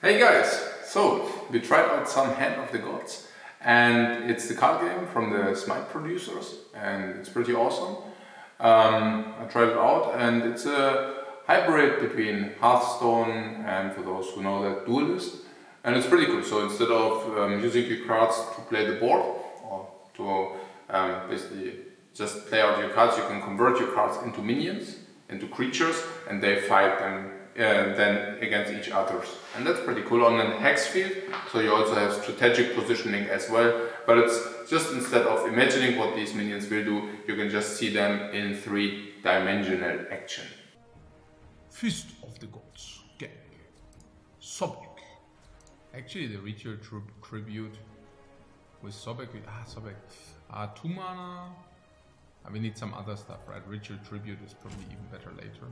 Hey guys, so we tried out some Hand of the Gods, and it's the card game from the Smite producers, and it's pretty awesome. I tried it out, and it's a hybrid between Hearthstone and, for those who know that, Duelist, and it's pretty cool. So instead of using your cards to play the board or to basically just play out your cards, you can convert your cards into minions, into creatures, and they fight them then against each others, and that's pretty cool on a hex field. So you also have strategic positioning as well, but it's just instead of imagining what these minions will do, you can just see them in three-dimensional action. Fist of the Gods, game. Sobek. Actually, the Ritual Tribute with Sobek. Sobek. 2 mana. We need some other stuff, right? Ritual Tribute is probably even better later.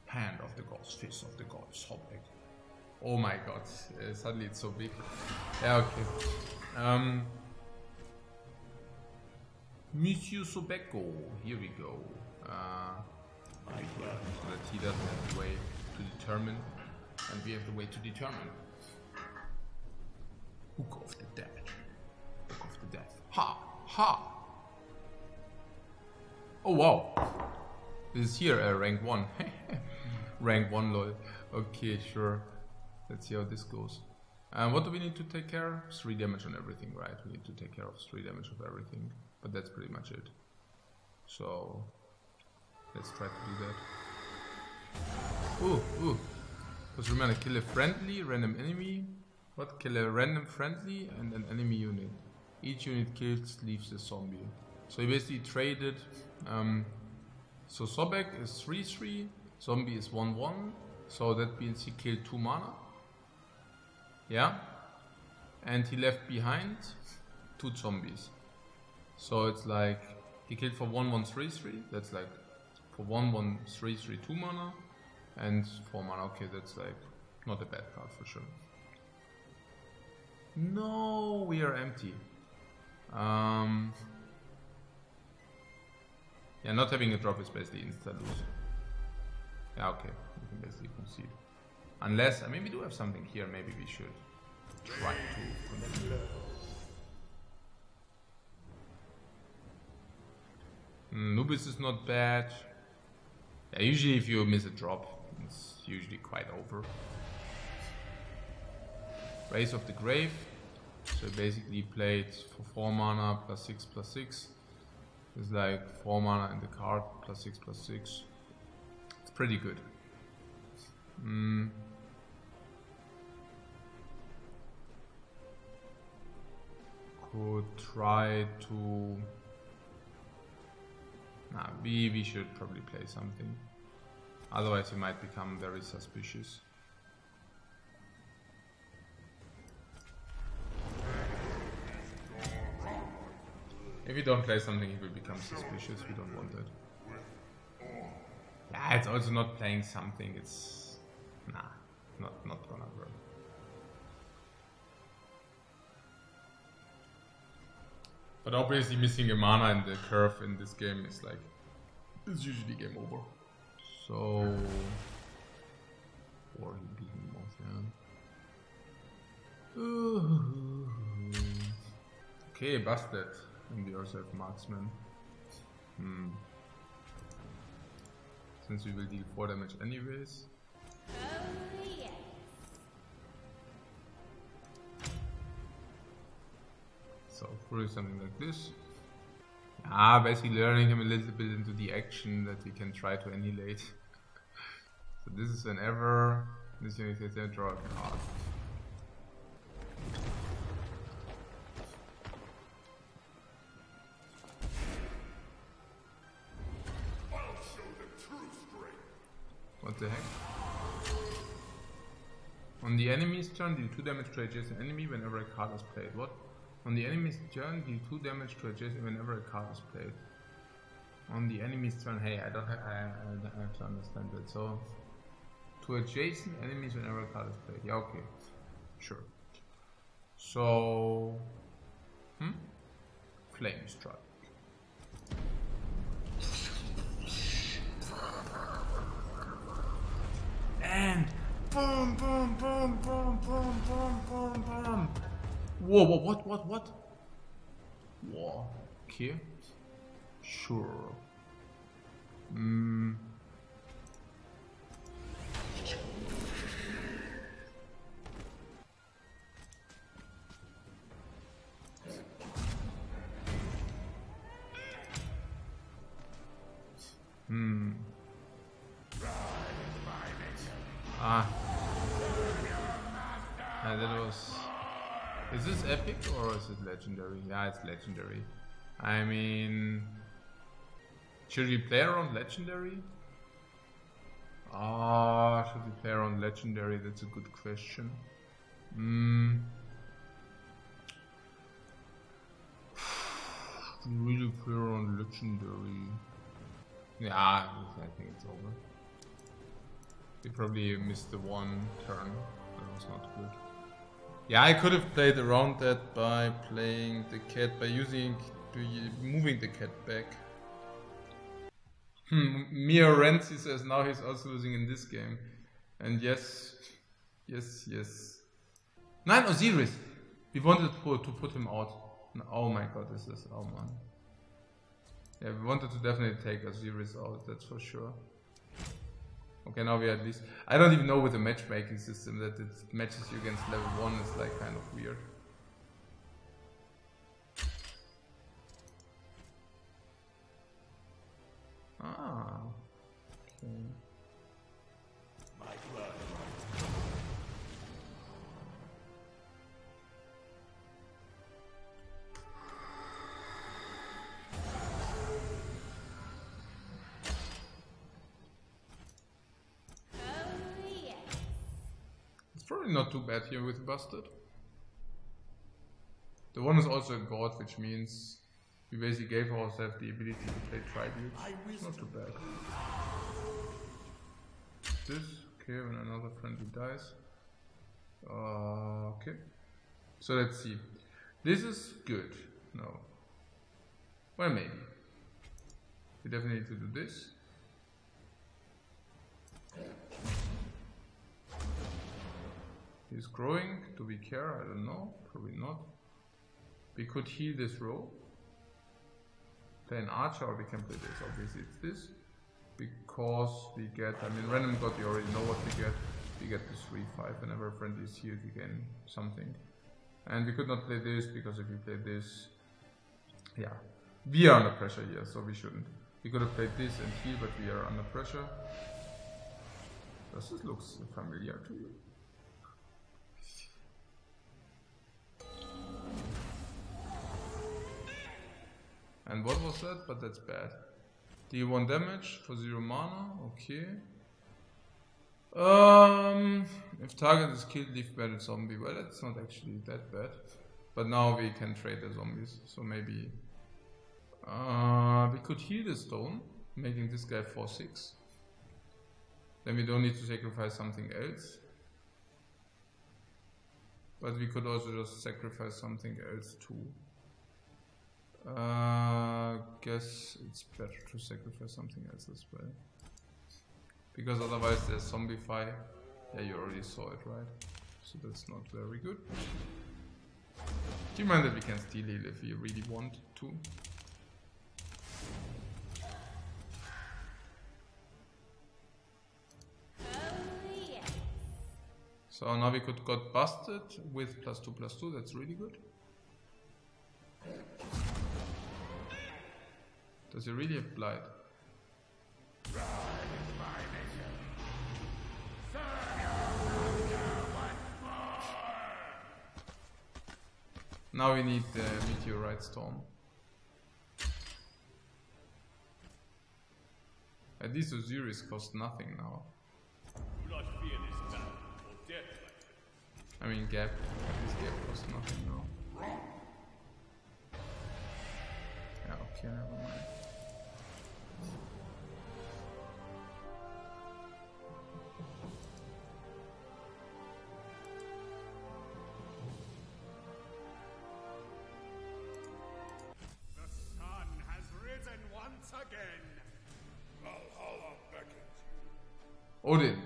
Hand of the Gods, Fist of the Gods, Sobek. Oh my god, suddenly it's so big. Yeah, okay. Monsieur Sobeko, here we go. So that he doesn't have the way to determine, and we have the way to determine. Hook of the Dead. Hook of the Death. Ha! Ha! Oh wow! This is here rank 1. Rank 1 lol. Okay, sure. Let's see how this goes. What do we need to take care? 3 damage on everything, right? We need to take care of 3 damage of everything. But that's pretty much it. So let's try to do that. Ooh. Because remember, kill a friendly, random enemy. What? Kill a random friendly and an enemy unit. Each unit killed leaves a zombie. So he basically traded. So Sobek is 3/3. Zombie is 1/1, so that means he killed 2 mana. Yeah, and he left behind 2 zombies. So it's like he killed for 1/1/3/3. That's like for 1/1/3/3 2 mana and 4 mana. Okay, that's like not a bad card for sure. No, we are empty. Yeah, not having a drop is basically insta lose. Yeah, okay, we can basically concede. Unless, I mean, we do have something here, maybe we should try to continue. Nubis is not bad. Yeah, usually if you miss a drop, it's usually quite over. Race of the Grave. So basically played for 4 mana +6/+6. It's like 4 mana in the card +6/+6. Pretty good. Could try to. Nah, we should probably play something. Otherwise, we might become very suspicious. If we don't play something, he will become suspicious. We don't want that. Yeah, it's also not playing something, it's not gonna work. But obviously missing a mana in the curve in this game is like, it's usually game over. So, or he beat me both, yeah. Okay, busted. And we also have marksman. Since we will deal 4 damage anyways. Oh, yes. So probably something like this. Basically learning him a little bit into the action that we can try to annihilate. So this is whenever this unit gets a draw a card. What the heck? On the enemy's turn, deal 2 damage to adjacent enemy whenever a card is played. What? On the enemy's turn, deal 2 damage to adjacent whenever a card is played. On the enemy's turn, hey, I don't have to understand that. So, to adjacent enemies whenever a card is played. Yeah, okay, sure. So, Flame Strike. And boom, boom, boom, Whoa, what? Whoa, okay. Sure. That was... Is this epic or is it legendary? Yeah, it's legendary. I mean... Should we play around legendary? Should we play around legendary? That's a good question. Really play around legendary. Yeah, I think it's over. We probably missed the one turn. That was not good. Yeah, I could have played around that by playing the cat, by moving the cat back. Mia Renzi says now he's also losing in this game. And yes. 9 Osiris! We wanted to put him out. Oh my god, this is... Oh man. Yeah, we wanted to definitely take Osiris out, that's for sure. Okay, now we at least... I don't even know with the matchmaking system that it matches you against level 1 is like kind of weird. Ah, okay. Probably not too bad here with Busted. The one is also a god, which means we basically gave ourselves the ability to play tributes. Not too bad. This, okay, when another friendly dies. Okay. So let's see. This is good. No. Well, maybe. We definitely need to do this. He's growing. Do we care? I don't know. Probably not. We could heal this row. Play an archer, or we can play this. Obviously it's this. Because we get, I mean, random god, we already know what we get. We get this 3-5. Whenever a friendly is healed, we gain something. And we could not play this, because if we play this, yeah. We are under pressure here, so we shouldn't. We could have played this and heal, but we are under pressure. Does this look familiar to you? And what was that? But that's bad. Deal 1 damage for 0 mana. Okay. If target is killed, leave battle zombie. Well, that's not actually that bad. But now we can trade the zombies. So maybe we could heal the stone, making this guy 4/6. Then we don't need to sacrifice something else. But we could also just sacrifice something else too. Guess it's better to sacrifice something else as well. Because otherwise there's zombify. Yeah, you already saw it, right? So that's not very good. Keep in mind that we can steal heal if we really want to. So now we could got busted with +2/+2, that's really good. Does he really have blight? Now we need the meteorite storm. At least Osiris costs nothing now. I mean Gap, at least Gap costs nothing now. Yeah, okay, never mind. The sun has risen once again. Valhalla beckons you. Odin.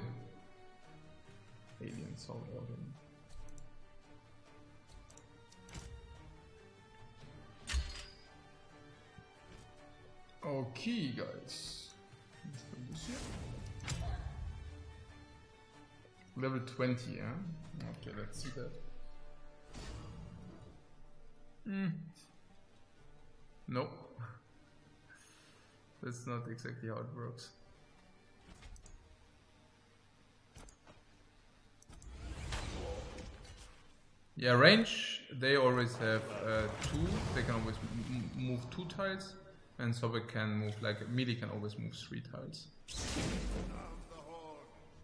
Alien Soul Odin. Okay, guys. Let's do this here. Level 20, yeah? Okay, let's see that. Nope. That's not exactly how it works. Yeah, range, they always have 2. They can always move 2 tiles. And so we can move, like, melee can always move 3 tiles.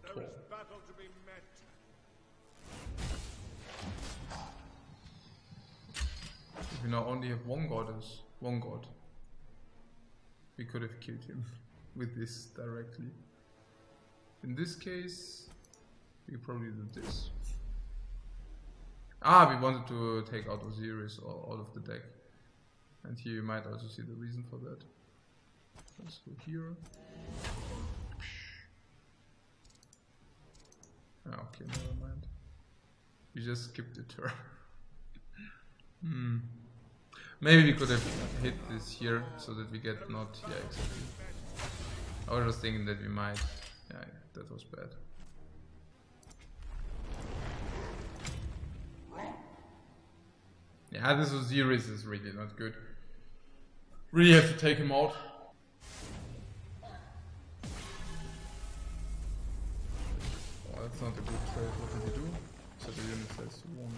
There is battle to be met. If we now only have one god, we could have killed him with this directly. In this case, we probably do this. Ah, we wanted to take out Osiris or out of the deck. And here you might also see the reason for that. Let's go here. Ah, okay, never mind. We just skipped the turn. Maybe we could have hit this here so that we get not. Yeah, exactly. I was just thinking that we might. Yeah, that was bad. Yeah, this Osiris is really not good. Really have to take him out. Oh, that's not a good trade. What did he do? So the unit says 1.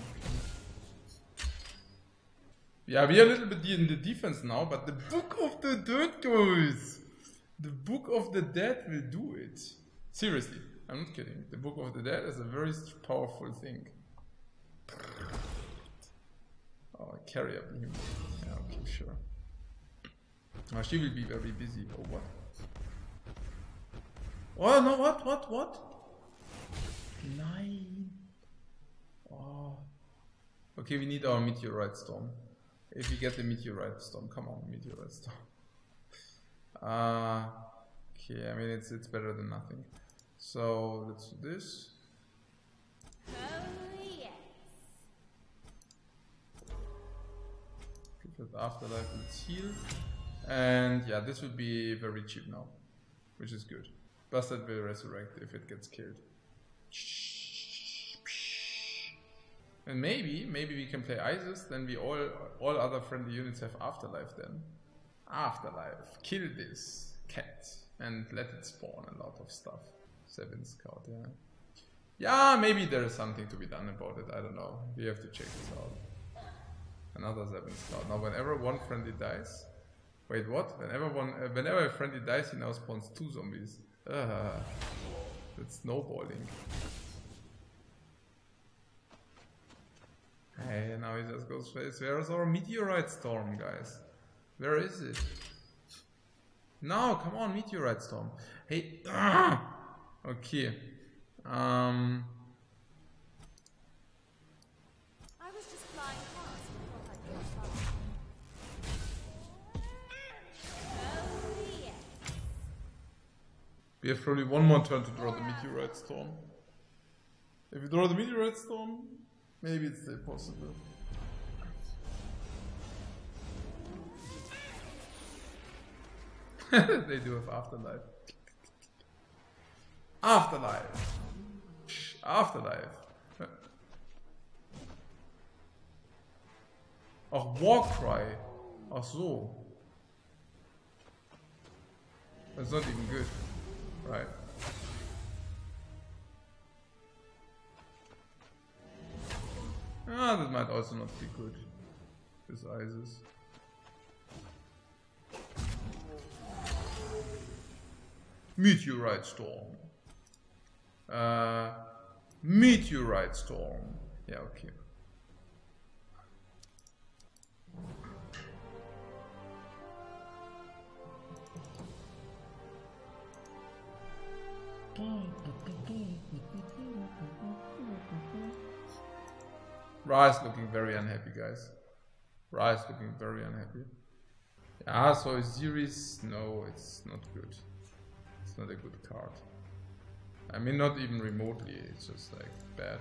Yeah, we are a little bit in the defense now, but the Book of the Dead goes. The Book of the Dead will do it. Seriously, I'm not kidding. The Book of the Dead is a very powerful thing. Oh, carry up him. Yeah, okay, sure. Oh, she will be very busy. Oh, what? Oh, no, what? 9. Oh. Okay, we need our Meteorite Storm. If we get the Meteorite Storm, come on, Meteorite Storm. Okay, I mean, it's better than nothing. So, let's do this. Oh, yes. Give it Afterlife, let's heal. And yeah, this will be very cheap now, which is good. Bastard will resurrect if it gets killed. And maybe we can play Isis, then we all other friendly units have Afterlife then. Afterlife, kill this cat and let it spawn a lot of stuff. 7 scout, yeah. Yeah, maybe there is something to be done about it, I don't know. We have to check this out. Another 7 scout. Now whenever one friendly dies... Wait, what? Whenever a friendly dies, he now spawns 2 zombies. That's snowballing. Hey, now he just goes face. Where is our Meteorite Storm, guys? Where is it? No, come on, Meteorite Storm. Hey, okay. I was just flying past and thought I'd go far. Oh, yes. We have probably one more turn to draw the Meteorite Storm. If we draw the Meteorite Storm, maybe it's still possible. They do have Afterlife. Afterlife! Afterlife! Ach, Warcry! Ach so. That's not even good. Right. Ah, that might also not be good. This Isis. Meteorite Storm. Meteorite Storm. Yeah, okay. Ra is looking very unhappy, guys. Ra is looking very unhappy. Yeah, so Osiris, no, it's not good. It's not a good card. I mean, not even remotely, it's just like bad.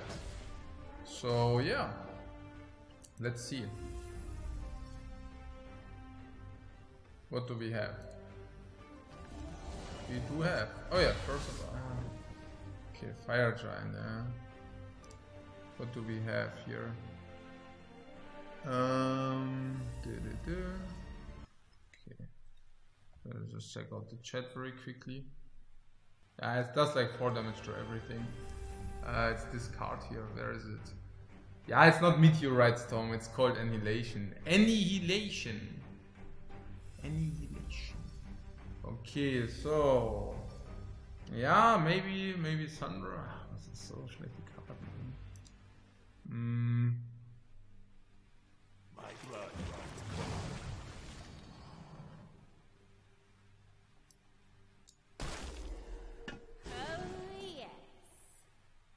So yeah, let's see. What do we have? we do have. Oh yeah, first of all. Okay, Fire Giant. What do we have here? Okay. Let's just check out the chat very quickly. Yeah, it does like 4 damage to everything. It's this card here. Where is it? Yeah, it's not Meteorite Storm. It's called Annihilation. Annihilation. Annihilation. Okay, so yeah, maybe Sandra. Das ist so schlechte Karten. My blood. Oh, yes.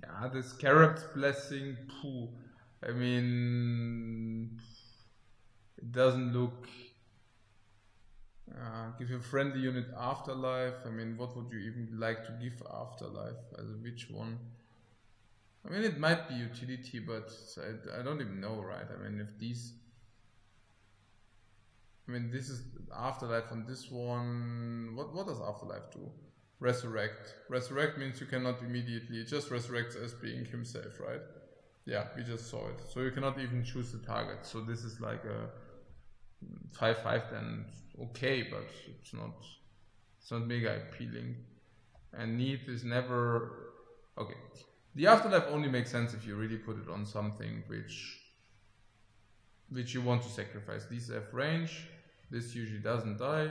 Yeah, this Carrot's Blessing. Pooh. I mean, it doesn't look. Give a friendly unit Afterlife. I mean, what would you even like to give Afterlife? Which one? I mean, it might be utility, but I don't even know, right? I mean, if these... I mean, this is Afterlife on this one. What does Afterlife do? Resurrect. Resurrect means you cannot immediately... It just resurrects as being himself, right? Yeah, we just saw it. So you cannot even choose the target. So this is like a 5/5 then. Okay, but it's not mega appealing. And Neath is never... Okay. The Afterlife only makes sense if you really put it on something which you want to sacrifice. These have range. This usually doesn't die.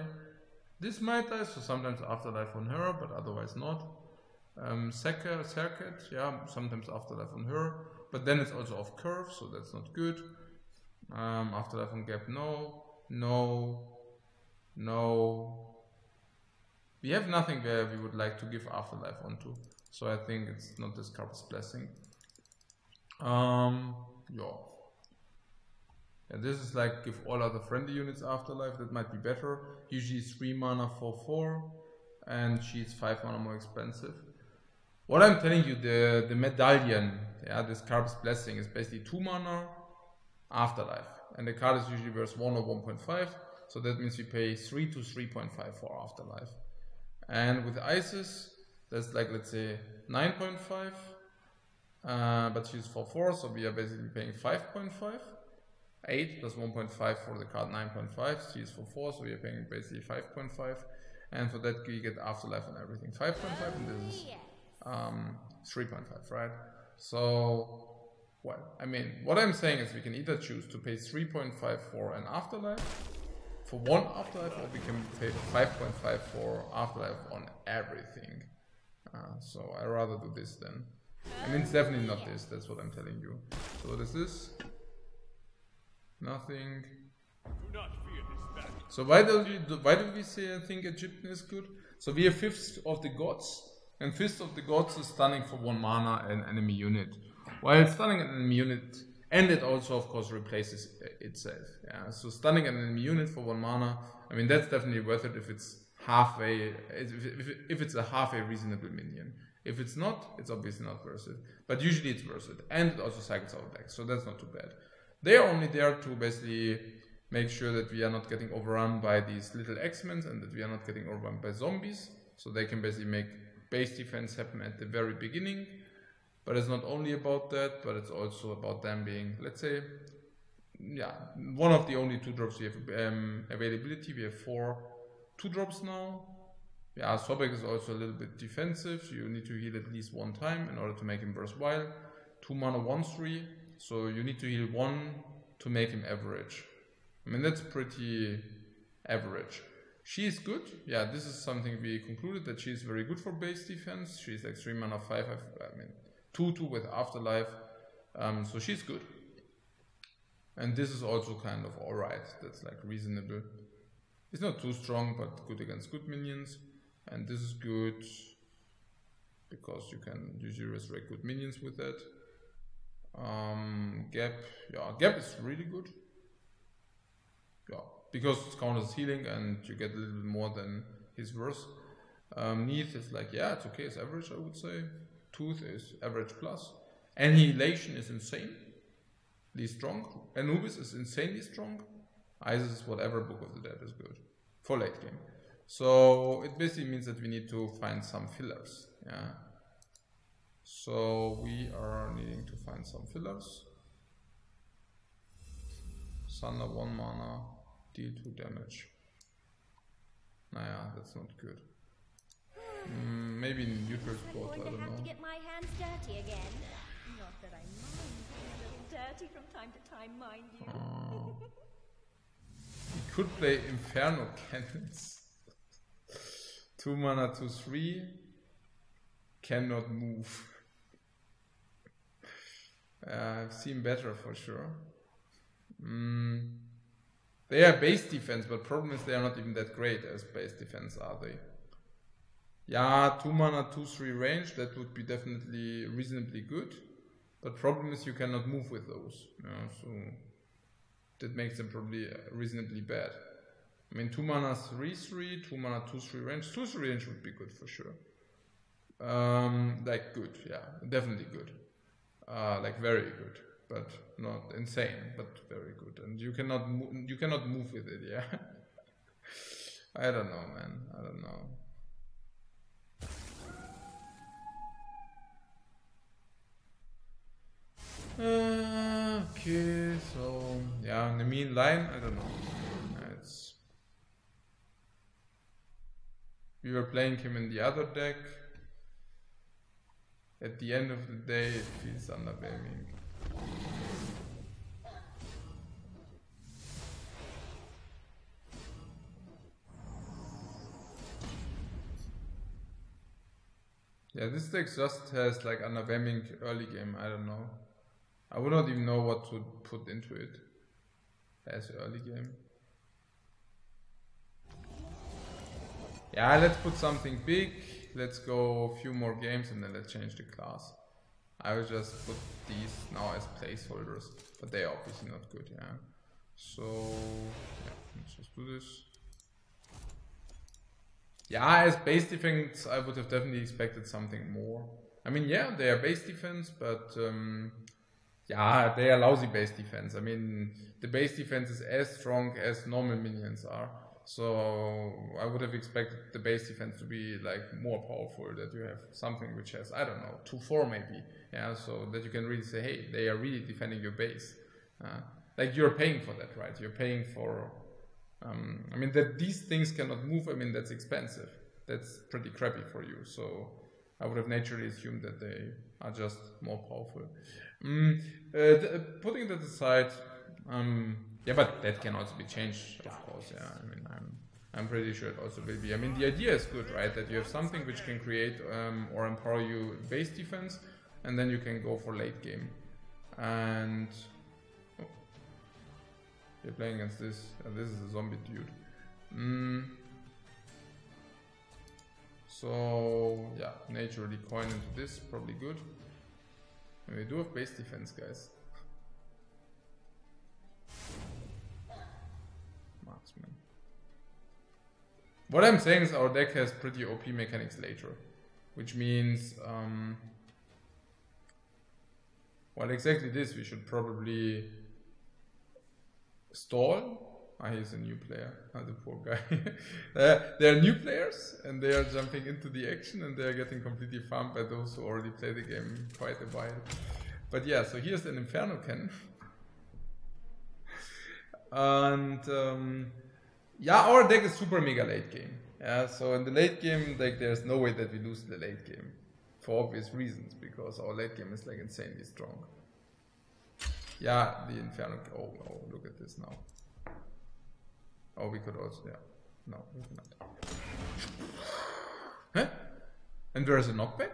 This might die, so sometimes Afterlife on her, but otherwise not. Circuit, yeah, sometimes Afterlife on her, but then it's also off curve, so that's not good. Afterlife on Gap, no. We have nothing where we would like to give Afterlife onto, so I think it's not this Carpet's Blessing. Yeah, this is like give all other friendly units Afterlife, that might be better. Usually 3 mana for 4, and she's 5 mana more expensive. What I'm telling you, the medallion, yeah, this Carpet's Blessing is basically 2 mana Afterlife, and the card is usually worth 1 or 1.5, so that means we pay 3 to 3.5 for Afterlife. And with Isis, that's like, let's say 9.5, but she's for 4, so we are basically paying 5.5. 8 plus 1.5 for the card 9.5, she's for 4, so we are paying basically 5.5. And for that we get Afterlife and everything 5.5, and this is 3.5, right? So, well, I mean, what I'm saying is we can either choose to pay 3.5 for an Afterlife, for one Afterlife, or we can pay 5.5 for Afterlife on everything. So I rather do this then. I mean, it's definitely not this, that's what I'm telling you. So what is this? Nothing. Do not fear this battle. So why do we say I think Egyptian is good? So we have Fist of the Gods, and Fist of the Gods is stunning for 1 mana an enemy unit. While stunning an enemy unit, and it also of course replaces itself. Yeah, so stunning an enemy unit for 1 mana, I mean that's definitely worth it if it's halfway, if it's a halfway reasonable minion. If it's not, it's obviously not worth it. But usually it's worth it, and it also cycles out deck, so that's not too bad. They are only there to basically make sure that we are not getting overrun by these little X-Men and that we are not getting overrun by zombies. So they can basically make base defense happen at the very beginning. But it's not only about that, but it's also about them being, let's say, yeah, one of the only 2-drops we have availability. We have 4 2-drops now. Yeah, Sobek is also a little bit defensive. You need to heal at least 1 time in order to make him worthwhile. 2 mana 1/3. So you need to heal 1 to make him average. I mean, that's pretty average. She's good. Yeah, this is something we concluded, that she's very good for base defense. She's like 3 mana 5, I mean 2/2 with Afterlife. So she's good. And this is also kind of alright. That's like reasonable. It's not too strong, but good against good minions. And this is good because you can usually resurrect good minions with that. Gap, yeah, Gap is really good. Yeah, because it counters healing and you get a little bit more than his worth. Neath is like, yeah, it's okay, it's average, I would say. Tooth is average plus. Annihilation is insanely strong. Anubis is insanely strong. Isis is whatever, Book of the Dead is good for late game. So it basically means that we need to find some fillers. Yeah. So we are needing to find some fillers. Thunder 1 mana, deal 2 damage. Naja, that's not good. Maybe neutral spot, I don't know. To get my hands dirty again. Not that I mind being a little dirty from time to time, mind you. We could play Inferno Cannons. 2 mana, 2/3. Cannot move. I've seen better for sure. They are base defense, but problem is they are not even that great as base defense, are they? Yeah, 2 mana, 2/3 range, that would be definitely reasonably good. But problem is you cannot move with those. So that makes them probably reasonably bad. I mean, 2 mana, 3/3, 2 mana, 2/3 range. 2/3 range would be good for sure. Like good, yeah, definitely good. Like very good, but not insane, but very good. And you cannot move with it, yeah. I don't know, man. I don't know. Okay, so yeah, the mean line, I don't know. We were playing him in the other deck. At the end of the day, it feels underwhelming. Yeah, this deck just has like underwhelming early game, I don't know. I would not even know what to put into it as early game. Yeah, let's put something big. Let's go a few more games and then let's change the class. I will just put these now as placeholders, but they are obviously not good, yeah. So, yeah, let's just do this. Yeah, as base defense, I would have definitely expected something more. I mean, yeah, they are base defense, but yeah, they are lousy base defense. I mean, the base defense is as strong as normal minions are. So I would have expected the base defense to be like more powerful, that you have something which has, I don't know, 2/4 maybe, yeah, so that you can really say, hey, they are really defending your base. Like you're paying for that, right? You're paying for, I mean, that these things cannot move, I mean, that's expensive. That's pretty crappy for you. So I would have naturally assumed that they are just more powerful. Putting that aside, yeah, but that can also be changed, of course. Yeah, I mean, I'm pretty sure it also will be. I mean, the idea is good, right? That you have something which can create or empower you base defense, and then you can go for late game. And oh, you're playing against this. This is a zombie dude. So yeah, naturally coin into this, probably good. And we do have base defense, guys. Marksman. What I'm saying is our deck has pretty OP mechanics later, which means, well, exactly this. We should probably stall. He's a new player. The poor guy. They are new players, and they are jumping into the action, and they are getting completely farmed by those who already play the game quite a while. But yeah, so here's an Inferno Cannon. And yeah, our deck is super mega late game. Yeah, so in the late game, like there's no way that we lose the late game, for obvious reasons, because our late game is like insanely strong. Yeah, the Inferno. Oh, look at this now. Oh, we could also, yeah. No, we cannot. Huh? And there's a knockback?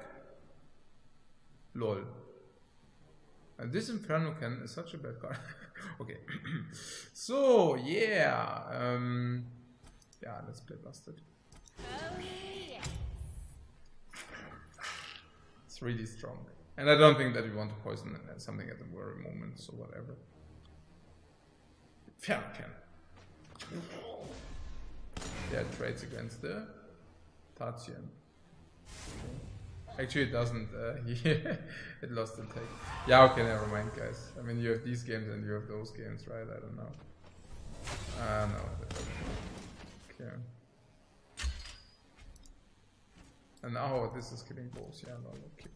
Lol. And this Inferno Cannon is such a bad card. Okay. So, yeah. Yeah, let's play Busted. Oh, yes. It's really strong. And I don't think that we want to poison something at the very moment, so whatever. Inferno Cannon. Yeah, it trades against the Tatsuyan. Actually, it doesn't. It lost the take. Yeah, okay, never mind, guys. I mean, you have these games and you have those games, right? I don't know. No. Okay. And now this is killing both. Yeah, no, okay.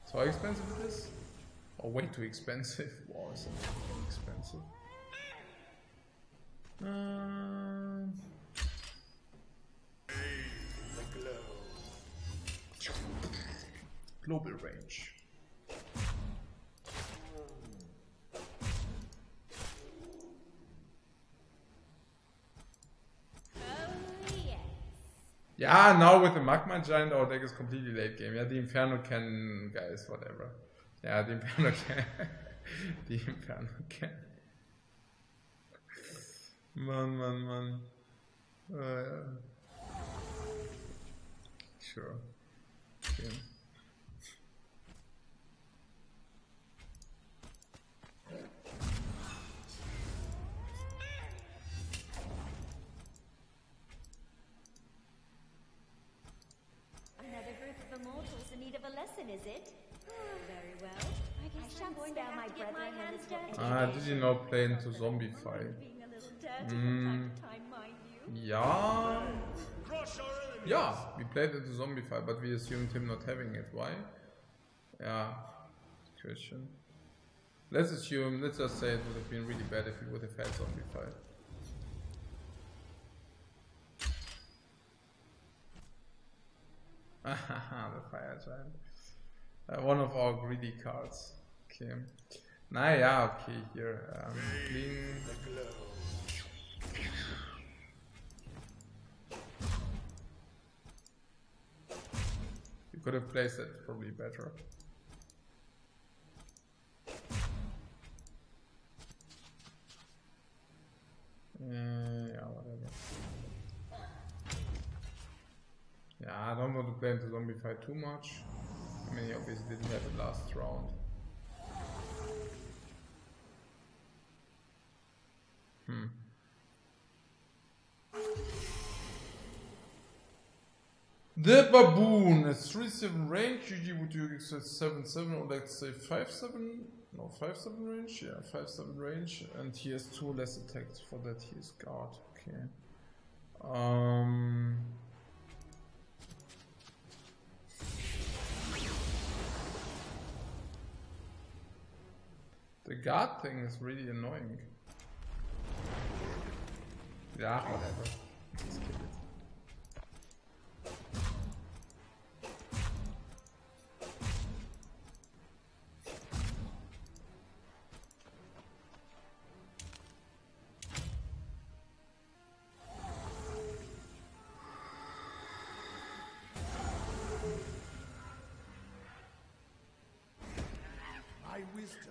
So how expensive it is? Oh, way too expensive. Wow, it's really expensive. Global range. Yeah, now with the Magma Giant, our deck is completely late game. Yeah, the Inferno can, guys, whatever. Yeah, the Inferno can. The Inferno can. Man. Yeah. Sure. Okay. Another group of immortals in need of a lesson, is it? Very well. I guess I'm going to have to get my hands dirty. Did you not play into Zombify? Being a little dirty from time to time, mind you. Yeah, we played into Zombify, but we assumed him not having it. Why? Yeah, question. Let's just say it would have been really bad if we would have had Zombify. The Fire Giant. One of our greedy cards. Okay. Nah, yeah, okay, here. Clean. You could have placed it probably better. Yeah, whatever. Yeah, I don't want to play into Zombify too much. I mean, he obviously didn't have it last round. The Baboon has 3-7 range. Usually would you say 7-7 or let's say 5-7? No, 5-7 range? Yeah, 5-7 range. And he has 2 less attacks. For that he is guard. Okay. The guard thing is really annoying. Yeah, whatever. Just kill it.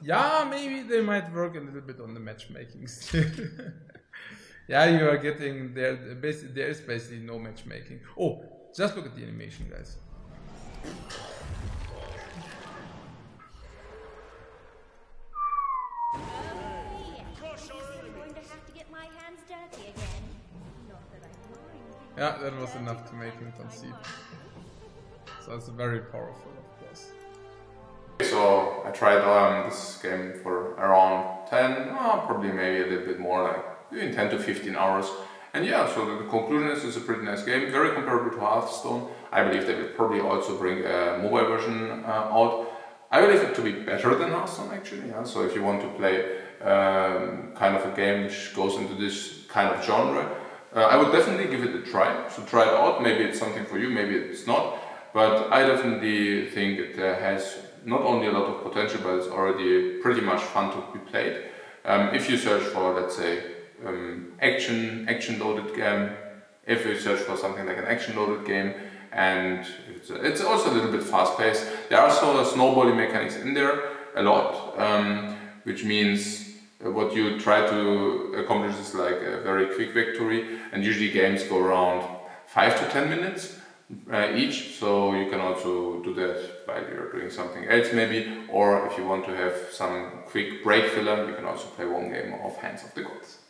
Yeah, maybe they might work a little bit on the matchmaking still. Yeah, you are getting there. There is basically no matchmaking. Oh, just look at the animation, guys. Yeah, that was enough to make him concede. So it's very powerful, of course. So I tried this game for around 10, probably maybe a little bit more, like between 10 to 15 hours. And yeah, so the conclusion is it's a pretty nice game, very comparable to Hearthstone. I believe they will probably also bring a mobile version out. I believe it to be better than Hearthstone actually. Yeah? So if you want to play kind of a game which goes into this kind of genre, I would definitely give it a try. So try it out, maybe it's something for you, maybe it's not. But I definitely think it has not only a lot of potential, but it's already pretty much fun to be played. If you search for, let's say, action-loaded game, if you search for something like an action-loaded game, and it's also a little bit fast-paced. There are sort of snowballing mechanics in there, a lot, which means what you try to accomplish is like a very quick victory, and usually games go around 5 to 10 minutes. Each, so you can also do that while you're doing something else maybe, or if you want to have some quick break filler, you can also play one game of Hands of the Gods.